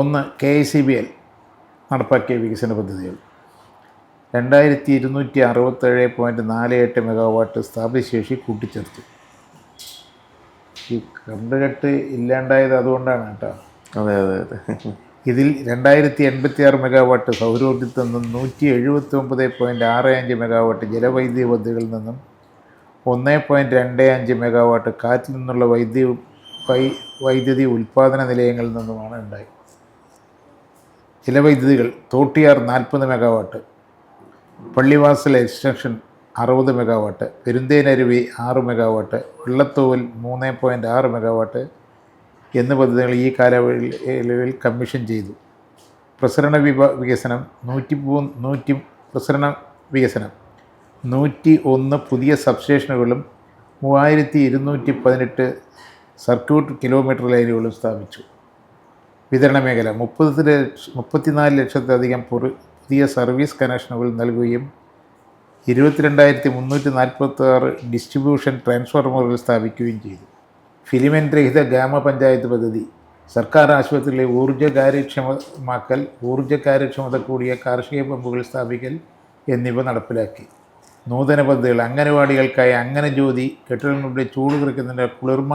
ഒന്ന് KICBL നടപ്പാക്കിയ വികസന പദ്ധതികൾ. 2267.48 മെഗാവാട്ട് സ്ഥാപിതശേഷി കൂട്ടിച്ചേർത്തു. ഈ കറണ്ട് കട്ട് ഇല്ലാണ്ടായത് അതുകൊണ്ടാണ് കേട്ടോ. അതെ അതെ അതെ. ഇതിൽ 2086 മെഗാവാട്ട് സൗരോർജ്ജത്തിൽ നിന്നും 179.65 മെഗാവാട്ട് ജലവൈദ്യുതി പദ്ധതികളിൽ നിന്നും 1.25 മെഗാവാട്ട് കാറ്റിൽ നിന്നുള്ള വൈദ്യുതി ഉൽപ്പാദന നിലയങ്ങളിൽ നിന്നുമാണ് ഉണ്ടായി. ജലവൈദ്യുതികൾ തോട്ടിയാർ 40 megawatt, Pallivasal extension 60 megawatt, Perunthenaruvi 6 megawatt, Vellathooval 3.6 megawatt എന്ന പദ്ധതികൾ ഈ കാലയളവിൽ കമ്മീഷൻ ചെയ്തു. പ്രസരണ വികസനം 101 പുതിയ സബ്സ്റ്റേഷനുകളും 3218 സർക്യൂട്ട് കിലോമീറ്റർ ലൈനുകളും സ്ഥാപിച്ചു. വിതരണ മേഖല 34 ലക്ഷത്തിലധികം പുതിയ സർവീസ് കണക്ഷനുകൾ നൽകുകയും 22,346 ഡിസ്ട്രിബ്യൂഷൻ ട്രാൻസ്ഫോർമറുകൾ സ്ഥാപിക്കുകയും ചെയ്തു. ഫിലിമെൻ്റ് രഹിത ഗ്രാമപഞ്ചായത്ത് പദ്ധതി സർക്കാർ ആശുപത്രികളിലെ ഊർജ്ജ കാര്യക്ഷമത കൂടിയ കാർഷിക പമ്പുകൾ സ്ഥാപിക്കൽ എന്നിവ നടപ്പിലാക്കി. നൂതന പദ്ധതികൾ അംഗനവാടികൾക്കായി അങ്ങനെ ജ്യോതി, കെട്ടിടങ്ങളുടെ ചൂട് കുറയ്ക്കുന്നതിൻ്റെ കുളിർമ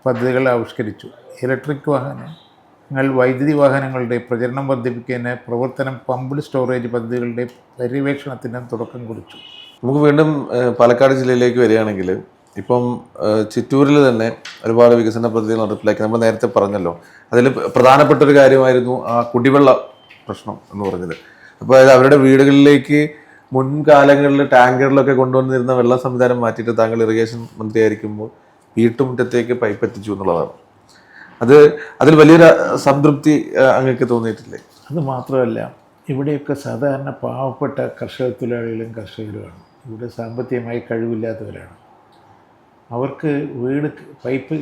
പദ്ധതികൾ ആവിഷ്കരിച്ചു. ഇലക്ട്രിക് വാഹനങ്ങൾ, വൈദ്യുതി വാഹനങ്ങളുടെ പ്രചരണം വർദ്ധിപ്പിക്കുന്നതിന് പ്രവർത്തനം പമ്പ്ഡ് സ്റ്റോറേജ് പദ്ധതികളുടെ പര്യവേക്ഷണത്തിനും തുടക്കം കുറിച്ചു. നമുക്ക് വീണ്ടും പാലക്കാട് ജില്ലയിലേക്ക് വരികയാണെങ്കിൽ ഇപ്പം ചിറ്റൂരിൽ തന്നെ ഒരുപാട് വികസന പദ്ധതികൾ നടപ്പിലാക്കി. നമ്മൾ നേരത്തെ പറഞ്ഞല്ലോ, അതിൽ പ്രധാനപ്പെട്ട ഒരു കാര്യമായിരുന്നു ആ കുടിവെള്ള പ്രശ്നം എന്ന് പറഞ്ഞത്. അപ്പോൾ അതായത് അവരുടെ വീടുകളിലേക്ക് മുൻകാലങ്ങളിൽ ടാങ്കറിലൊക്കെ കൊണ്ടുവന്നിരുന്ന വെള്ള സംവിധാനം മാറ്റിയിട്ട് താങ്കൾ ഇറിഗേഷൻ മന്ത്രിയായിരിക്കുമ്പോൾ വീട്ടുമുറ്റത്തേക്ക് പൈപ്പ് എത്തിച്ചു എന്നുള്ളതാണ്. അതിൽ വലിയൊരു സംതൃപ്തി അങ്ങക്ക് തോന്നിയിട്ടില്ലേ? അത് മാത്രമല്ല, ഇവിടെയൊക്കെ സാധാരണ പാവപ്പെട്ട കർഷക തൊഴിലാളികളും കർഷകരുമാണ്. ഇവിടെ സാമ്പത്തികമായി കഴിവില്ലാത്തവരാണ്. അവർക്ക് വീട് പൈപ്പ്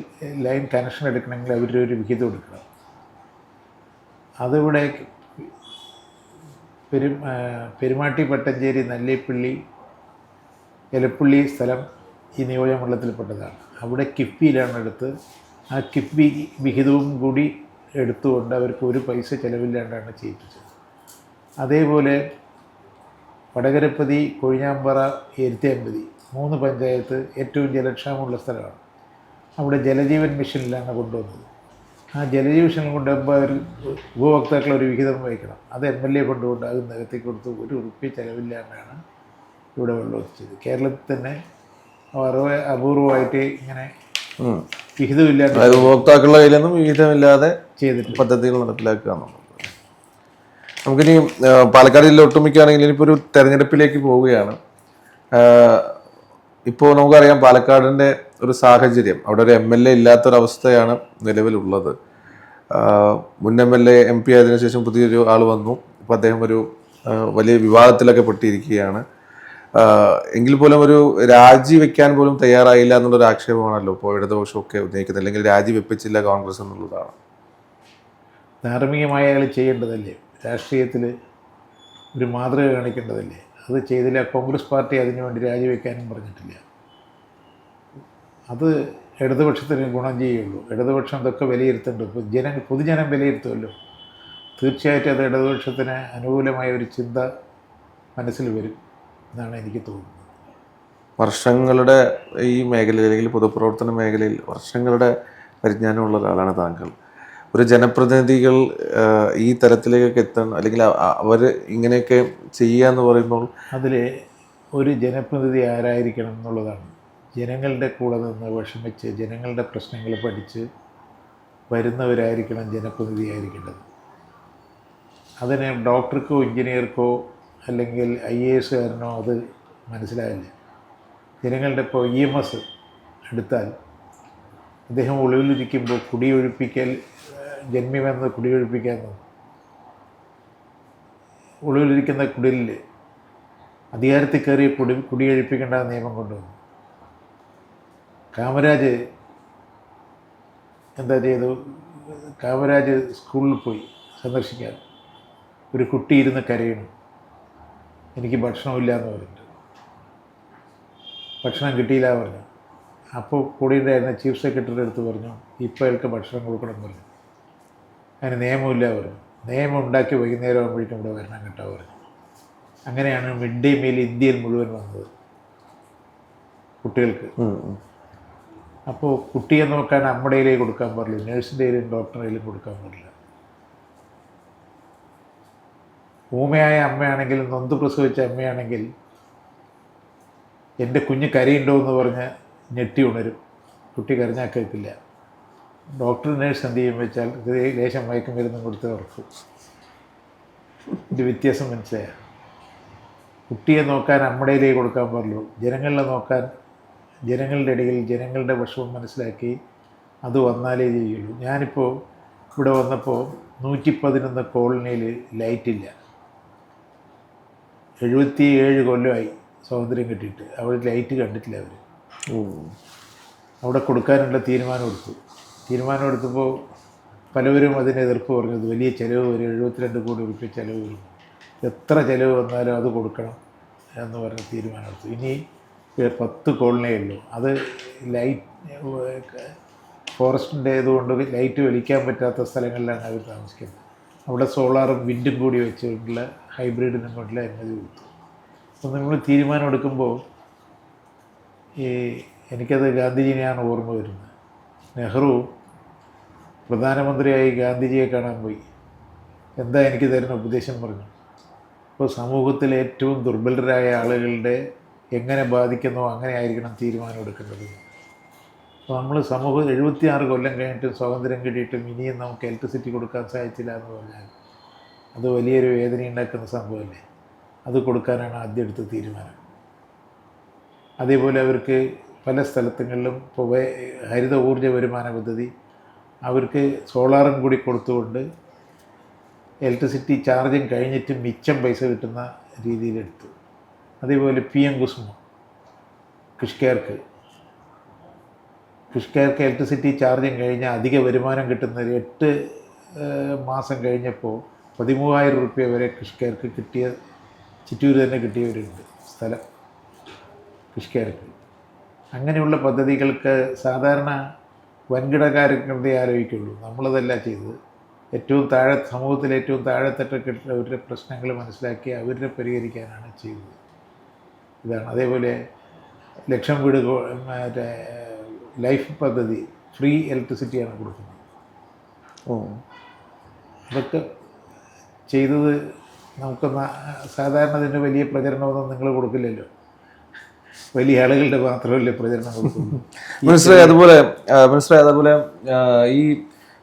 ലൈൻ കണക്ഷൻ എടുക്കണമെങ്കിൽ അവരുടെ ഒരു വിഹിതം എടുക്കണം. അതിവിടെ പെരുമാട്ടി, പട്ടഞ്ചേരി, നല്ലേപ്പള്ളി, എലപ്പള്ളി സ്ഥലം ഈ നിയോജകമണ്ഡലത്തിൽപ്പെട്ടതാണ്. അവിടെ കിഫ്ബിയിലാണ് എടുത്ത് ആ കിഫ്ബി വിഹിതവും കൂടി എടുത്തുകൊണ്ട് അവർക്ക് ഒരു പൈസ ചിലവില്ലാണ്ടാണ് ചെയ്യിപ്പിച്ചത്. അതേപോലെ വടകരപ്പതി, കൊഴിഞ്ഞാമ്പാറ, എരുത്തേമ്പതി 3 പഞ്ചായത്ത് ഏറ്റവും ജലക്ഷാമമുള്ള സ്ഥലമാണ്. അവിടെ ജലജീവൻ മിഷനിലാണ് കൊണ്ടുവന്നത്. ആ ജലജീവൻ മിഷനിൽ കൊണ്ടുവരുമ്പോൾ അവർ ഉപഭോക്താക്കൾ ഒരു വിഹിതം വഹിക്കണം. അത് MLA കൊണ്ടുകൊണ്ട് അത് നികത്തി കൊടുത്ത് ₹1 ചിലവില്ലാണ്ടാണ് ഇവിടെ വെള്ളം എത്തിച്ചത്. കേരളത്തിൽ തന്നെ അപൂർവമായിട്ട് ഇങ്ങനെ വിഹിതമില്ലാതെ ഉപഭോക്താക്കളുടെ കയ്യിലൊന്നും വിഹിതമില്ലാതെ ചെയ്തിട്ട് പദ്ധതികൾ നടപ്പിലാക്കുക എന്നുള്ളത്. നമുക്കിനി പാലക്കാട് ജില്ല ഒട്ടുമിക്കുകയാണെങ്കിൽ ഇനിയിപ്പോൾ ഒരു തെരഞ്ഞെടുപ്പിലേക്ക് പോവുകയാണ്. ഇപ്പോൾ നമുക്കറിയാം പാലക്കാടിൻ്റെ ഒരു സാഹചര്യം, അവിടെ ഒരു MLA ഇല്ലാത്തൊരവസ്ഥയാണ് നിലവിലുള്ളത്. മുൻ MLA MP ആയതിനു ശേഷം പുതിയൊരു ആൾ വന്നു. ഇപ്പോൾ അദ്ദേഹം ഒരു വലിയ വിവാദത്തിലൊക്കെ പെട്ടിരിക്കുകയാണ്. എങ്കിൽ പോലും ഒരു രാജിവെക്കാൻ പോലും തയ്യാറായില്ല എന്നുള്ളൊരു ആക്ഷേപമാണല്ലോ ഇപ്പോൾ ഇടതുപക്ഷമൊക്കെ ഉന്നയിക്കുന്നത്. അല്ലെങ്കിൽ രാജിവെപ്പിച്ചില്ല കോൺഗ്രസ് എന്നുള്ളതാണ്. ധാർമ്മികമായ അയാൾ ചെയ്യേണ്ടതല്ലേ? രാഷ്ട്രീയത്തിൽ ഒരു മാതൃക കാണിക്കേണ്ടതല്ലേ? അത് ചെയ്തില്ല. കോൺഗ്രസ് പാർട്ടി അതിനുവേണ്ടി രാജിവെക്കാനും പറഞ്ഞിട്ടില്ല. അത് ഇടതുപക്ഷത്തിന് ഗുണം ചെയ്യുള്ളൂ. ഇടതുപക്ഷം ഇതൊക്കെ വിലയിരുത്തേണ്ടത് പൊതുജനം വിലയിരുത്തുമല്ലോ. തീർച്ചയായിട്ടും അത് ഇടതുപക്ഷത്തിന് അനുകൂലമായ ഒരു ചിന്ത മനസ്സിൽ വരും എന്നാണ് എനിക്ക് തോന്നുന്നത്. വർഷങ്ങളുടെ ഈ മേഖലയിൽ, അല്ലെങ്കിൽ പൊതുപ്രവർത്തന മേഖലയിൽ വർഷങ്ങളുടെ പരിജ്ഞാനമുള്ള ഒരാളാണ് താങ്കൾ. ഒരു ജനപ്രതിനിധികൾ ഈ തരത്തിലേക്കൊക്കെ എത്തണം, അല്ലെങ്കിൽ അവർ ഇങ്ങനെയൊക്കെ ചെയ്യുക എന്ന് പറയുമ്പോൾ അതിൽ ഒരു ജനപ്രതിനിധി ആരായിരിക്കണം എന്നുള്ളതാണ്. ജനങ്ങളുടെ കൂടെ നിന്ന് വിഷമിച്ച് ജനങ്ങളുടെ പ്രശ്നങ്ങൾ പഠിച്ച് വരുന്നവരായിരിക്കണം ജനപ്രതിനിധി ആയിരിക്കേണ്ടത്. അതിന് ഡോക്ടർക്കോ എഞ്ചിനീയർക്കോ അല്ലെങ്കിൽ IAS അത് മനസ്സിലായില്ല. ജനങ്ങളുടെ ഇപ്പോൾ EMS എടുത്താൽ അദ്ദേഹം ഒളിവിലിരിക്കുമ്പോൾ കുടിയൊഴിപ്പിക്കൽ, ജന്മിമെന്ന് കുടിയൊഴിപ്പിക്കാൻ ഒളിവിലിരിക്കുന്ന കുടിലിൽ അധികാരത്തിൽ കയറി കുടിയൊഴിപ്പിക്കേണ്ട നിയമം കൊണ്ടുവന്നു. കാമരാജ് എന്താ ചെയ്തു? കാമരാജ് സ്കൂളിൽ പോയി സന്ദർശിക്കാൻ. ഒരു കുട്ടി ഇരുന്ന് കരയണം, എനിക്ക് ഭക്ഷണമില്ല എന്ന് പറഞ്ഞിട്ട്. ഭക്ഷണം കിട്ടിയില്ല പറഞ്ഞു. അപ്പോൾ കൂടെ ഉണ്ടായിരുന്ന ചീഫ് സെക്രട്ടറിയുടെ അടുത്ത് പറഞ്ഞു, ഇപ്പോൾ അയാൾക്ക് ഭക്ഷണം കൊടുക്കണം പറഞ്ഞു. അതിന് നിയമമില്ല പറഞ്ഞു. നിയമം ഉണ്ടാക്കി വൈകുന്നേരം ആകുമ്പോഴേക്കും ഇവിടെ വരണം കേട്ടോ പറഞ്ഞു. അങ്ങനെയാണ് മിഡ് ഡേ മീൽ ഇന്ത്യയിൽ മുഴുവൻ വന്നത് കുട്ടികൾക്ക്. അപ്പോൾ കുട്ടിയെ നോക്കാൻ അമ്മയുടെ കയ്യിലേക്ക് കൊടുക്കാൻ പാടില്ല, നേഴ്സിൻ്റെ കയ്യിലും ഡോക്ടറുടെ കയ്യിലും കൊടുക്കാൻ പാടില്ല. ഊമയായ അമ്മയാണെങ്കിൽ, നൊന്ത് പ്രസവിച്ച അമ്മയാണെങ്കിൽ എൻ്റെ കുഞ്ഞ് കരയുണ്ടോ എന്ന് പറഞ്ഞ് ഞെട്ടി ഉണരും. കുട്ടി കരഞ്ഞാൽ കേൾക്കില്ല. ഡോക്ടർ നേഴ്സ് എന്ത് ചെയ്യും വെച്ചാൽ ലേശം മയക്കുമരുന്നും കൊടുത്ത് ഉറക്കും. ഇതിൻ്റെ വ്യത്യാസം മനസ്സിലായ. കുട്ടിയെ നോക്കാൻ അമ്മയുടെയിലേക്ക് കൊടുക്കാൻ പാടുള്ളൂ. ജനങ്ങളെ നോക്കാൻ, ജനങ്ങളുടെ ഇടയിൽ ജനങ്ങളുടെ വിഷമം മനസ്സിലാക്കി അത് വന്നാലേ ചെയ്യുള്ളൂ. ഞാനിപ്പോൾ ഇവിടെ വന്നപ്പോൾ 111 കോളനിയിൽ ലൈറ്റില്ല. 77 കൊല്ലമായി സ്വാതന്ത്ര്യം കിട്ടിയിട്ട്. അവിടെ ലൈറ്റ് കണ്ടിട്ടില്ല അവർ. അവിടെ കൊടുക്കാനുള്ള തീരുമാനം എടുത്തപ്പോൾ പലവരും അതിന് എതിർപ്പ് പറഞ്ഞത് വലിയ ചിലവ് വരും, 72 കോടി രൂപ ചിലവ് വരും, എത്ര ചിലവ് വന്നാലും അത് കൊടുക്കണം എന്ന് പറഞ്ഞ് തീരുമാനമെടുത്തു. ഇനി 10 കോളനിയേ ഉള്ളൂ. അത് ലൈറ്റ് ഫോറസ്റ്റിൻ്റെ ഇതുകൊണ്ട് ലൈറ്റ് വലിക്കാൻ പറ്റാത്ത സ്ഥലങ്ങളിലാണ് അവർ താമസിക്കുന്നത്. അവിടെ സോളാറും വിൻഡും കൂടി വെച്ചിട്ടുള്ള ഹൈബ്രിഡിനും കൊണ്ടുള്ള അനുമതി കൊടുത്തു. അപ്പോൾ നമ്മൾ തീരുമാനം എടുക്കുമ്പോൾ എനിക്കത് ഗാന്ധിജിനെയാണ് ഓർമ്മ വരുന്നത്. നെഹ്റു പ്രധാനമന്ത്രിയായി ഗാന്ധിജിയെ കാണാൻ പോയി. എന്താ എനിക്ക് തരുന്ന ഉപദേശം പറഞ്ഞു. അപ്പോൾ സമൂഹത്തിലെ ഏറ്റവും ദുർബലരായ ആളുകളുടെ എങ്ങനെ ബാധിക്കുന്നോ അങ്ങനെ ആയിരിക്കണം തീരുമാനം എടുക്കേണ്ടത്. അപ്പോൾ നമ്മൾ സമൂഹം 76 കൊല്ലം കഴിഞ്ഞിട്ട് സ്വാതന്ത്ര്യം കിട്ടിയിട്ടും ഇനിയും നമുക്ക് ഇലക്ട്രിസിറ്റി കൊടുക്കാൻ സാധിച്ചില്ല എന്ന് പറഞ്ഞാൽ അത് വലിയൊരു വേദന ഉണ്ടാക്കുന്ന സംഭവമല്ലേ. അത് കൊടുക്കാനാണ് ആദ്യം എടുത്ത തീരുമാനം. അതേപോലെ അവർക്ക് പല സ്ഥലങ്ങളിലും ഇപ്പോൾ ഹരിത ഊർജ്ജ വരുമാന പദ്ധതി അവർക്ക് സോളാറും കൂടി കൊടുത്തുകൊണ്ട് ഇലക്ട്രിസിറ്റി ചാർജിങ് കഴിഞ്ഞിട്ട് മിച്ചം പൈസ കിട്ടുന്ന രീതിയിലെടുത്തു. അതേപോലെ PM കുസുമ കൃഷിക്കാർക്ക് ഇലക്ട്രിസിറ്റി ചാർജിങ് കഴിഞ്ഞാൽ അധിക വരുമാനം കിട്ടുന്ന 8 മാസം കഴിഞ്ഞപ്പോൾ 13,000 രൂപ വരെ കൃഷിക്കാർക്ക് കിട്ടിയ, ചിറ്റൂർ തന്നെ കിട്ടിയവരുണ്ട് സ്ഥലം കൃഷിക്കാർക്ക്. അങ്ങനെയുള്ള പദ്ധതികൾക്ക് സാധാരണ വൻകിടക്കാരുടെ ആലോചിക്കുള്ളൂ. നമ്മളതല്ല ചെയ്തത്. ഏറ്റവും താഴെ, സമൂഹത്തിലെ ഏറ്റവും താഴെത്തട്ടിലുള്ള അവരുടെ പ്രശ്നങ്ങൾ മനസ്സിലാക്കി അവരെ പരിഹരിക്കാനാണ് ചെയ്തത്. ഇതാണ്. അതേപോലെ 1,00,000 വീട് മറ്റേ ലൈഫ് പദ്ധതി ഫ്രീ ഇലക്ട്രിസിറ്റിയാണ് കൊടുക്കുന്നത്. അതൊക്കെ ചെയ്തത് നമുക്ക് സാധാരണ ഇതിൻ്റെ വലിയ പ്രചരണമൊന്നും നിങ്ങൾ കൊടുക്കില്ലല്ലോ. വലിയ ആളുകളുടെ മാത്രമല്ലേ പ്രചരണം കൊടുക്കുന്നു. മനസ്സിലായി. അതുപോലെ ഈ